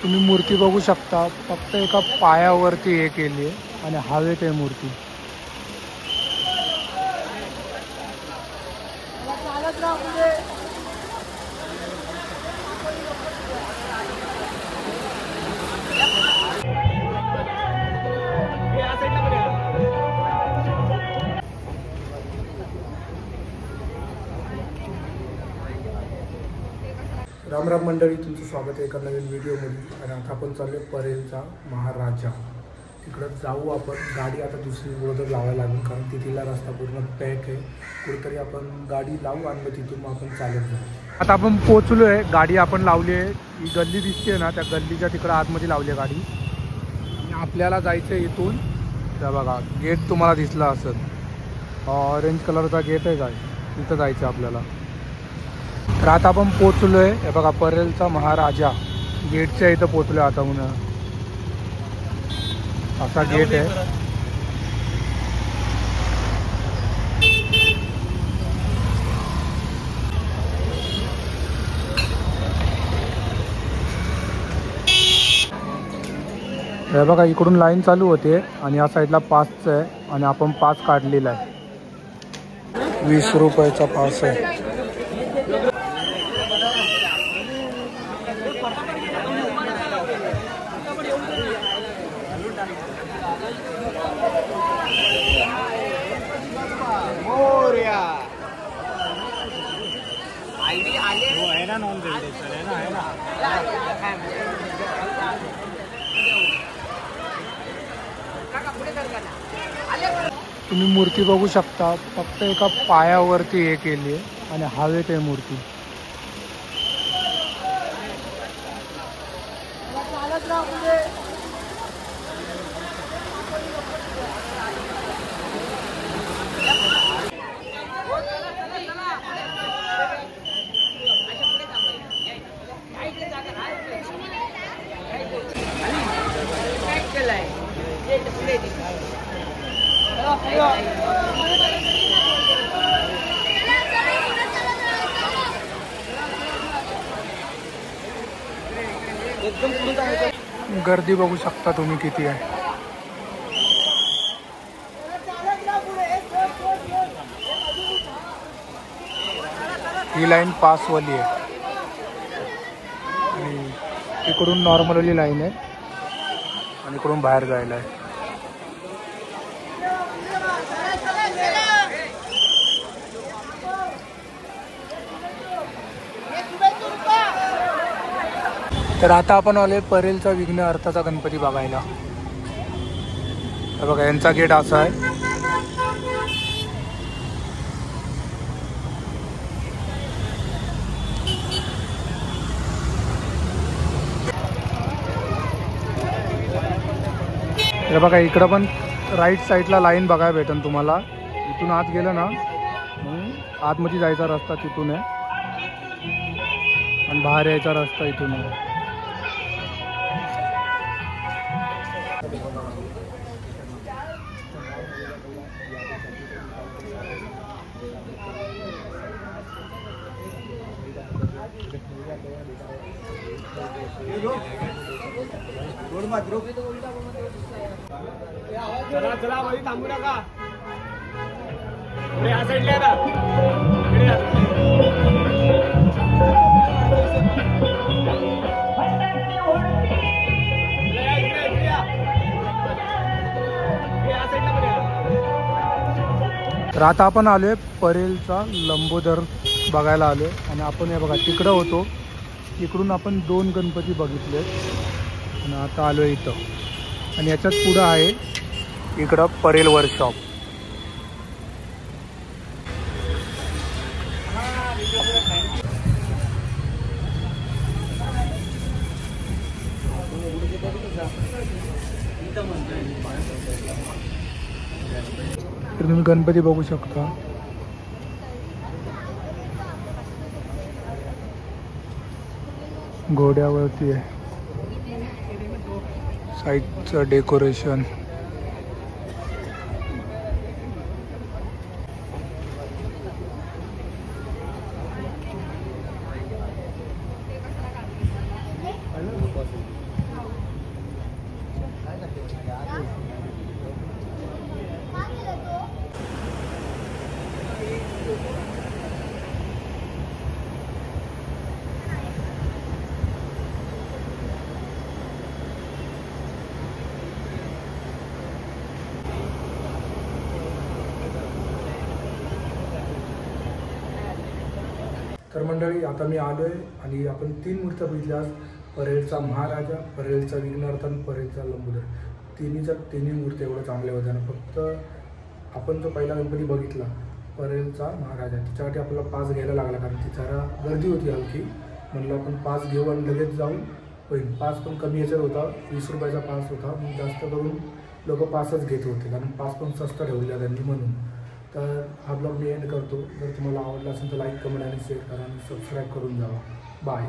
तुम्ही मूर्ती बघू शकता, फक्त एका पायावरती हे केली आहे आणि हवेत आहे मूर्ती. रामराम मंडळी, तुमचं स्वागत आहे एका नवीन व्हिडिओमध्ये. आणि आता आपण चाललो परेलचा महाराजा. तिकडं जाऊ आपण. गाडी आता दुसरी बरोबर लावायला लागेल, कारण तिथला रस्ता पूर्ण पॅक आहे. कुठेतरी आपण गाडी लावू आणि तिथून मग आपण चालत जाऊ. आता आपण पोचलो आहे. गाडी आपण लावली आहे. ही गल्ली दिसते ना, त्या गल्लीच्या तिकडं आतमध्ये लावली आहे गाडी. आणि आपल्याला जायचं आहे इथून. त्या बघा गेट तुम्हाला दिसला असेल, ऑरेंज कलरचा गेट आहे काय, तिथं जायचं आपल्याला. तर आता आपण पोचलो आहे. हे बघा परेलचा महाराजा गेटच्या इथं पोचलो आता. म्हणून असा गेट आहे. हे बघा इकडून लाईन चालू होते आणि या साईडला पासचं आहे आणि आपण पास काढलेला आहे. 20 रुपयाचा पास आहे. तुम्ही मूर्ती बघू शकता, फक्त एका पायावरती हे केली आहे आणि हवेत आहे मूर्ती. गर्दी बघू शकता तुम्ही किती आहे. ही लाईन पासवाली आहे आणि इकडून नॉर्मलवाली लाईन आहे आणि इकडून बाहेर जायला आहे. तर आता आपण आले परेलचा विघ्न अर्थाचा गणपती बघायला. बघा यांचा गेट असा आहे. हे बघा इकडं पण राईट साईडला लाईन बघायला भेटेल तुम्हाला. इथून आत गेलं ना, आतमध्ये जायचा रस्ता तिथून आहे आणि बाहेर यायचा रस्ता इथून आहे. चला चला भाई, थांबू नका. या साईडला ना तर आता आपण आलोय परेलचा लंबोदर बघायला आलोय. आणि आपण हे बघा तिकडं होतो, इकडून आपण 2 गणपती बघितले आणि आता आलोय इथं. आणि याच्यात पुढं आहे इकडं परेल वर्कशॉप. तर तुम्ही गणपती बघू शकता. घोड्यावरती आहे. साईडचं डेकोरेशन. तर मंडळी आता मी आलो आहे आणि आपण 3 मूर्त्या बघितल्या आज. परेलचा महाराजा, परेलचा विघ्नहर्ता, परेलचा लंबोदर. तिन्ही मूर्त्या एवढ्या चांगल्या होत्या ना. फक्त आपण जो पहिला गणपती बघितला परेलचा महाराजा, तिच्यासाठी आपल्याला पास घ्यायला लागला कारण ती जरा गर्दी होती हलकी. म्हणलं आपण पास घेऊ आणि लगेच जाऊ. होईल. पास पण कमी याच्यात होता, 20 रुपयाचा पास होता. मग जास्त करून लोक पासच घेत होते कारण पास पण स्वस्त ठेवलेला त्यांनी म्हणून. तर हा ब्लॉग मी एंड करतो. जर तुम्हाला आवडला असेल तर लाईक, कमेंट आणि शेअर करा आणि सबस्क्राईब करून जावा. बाय.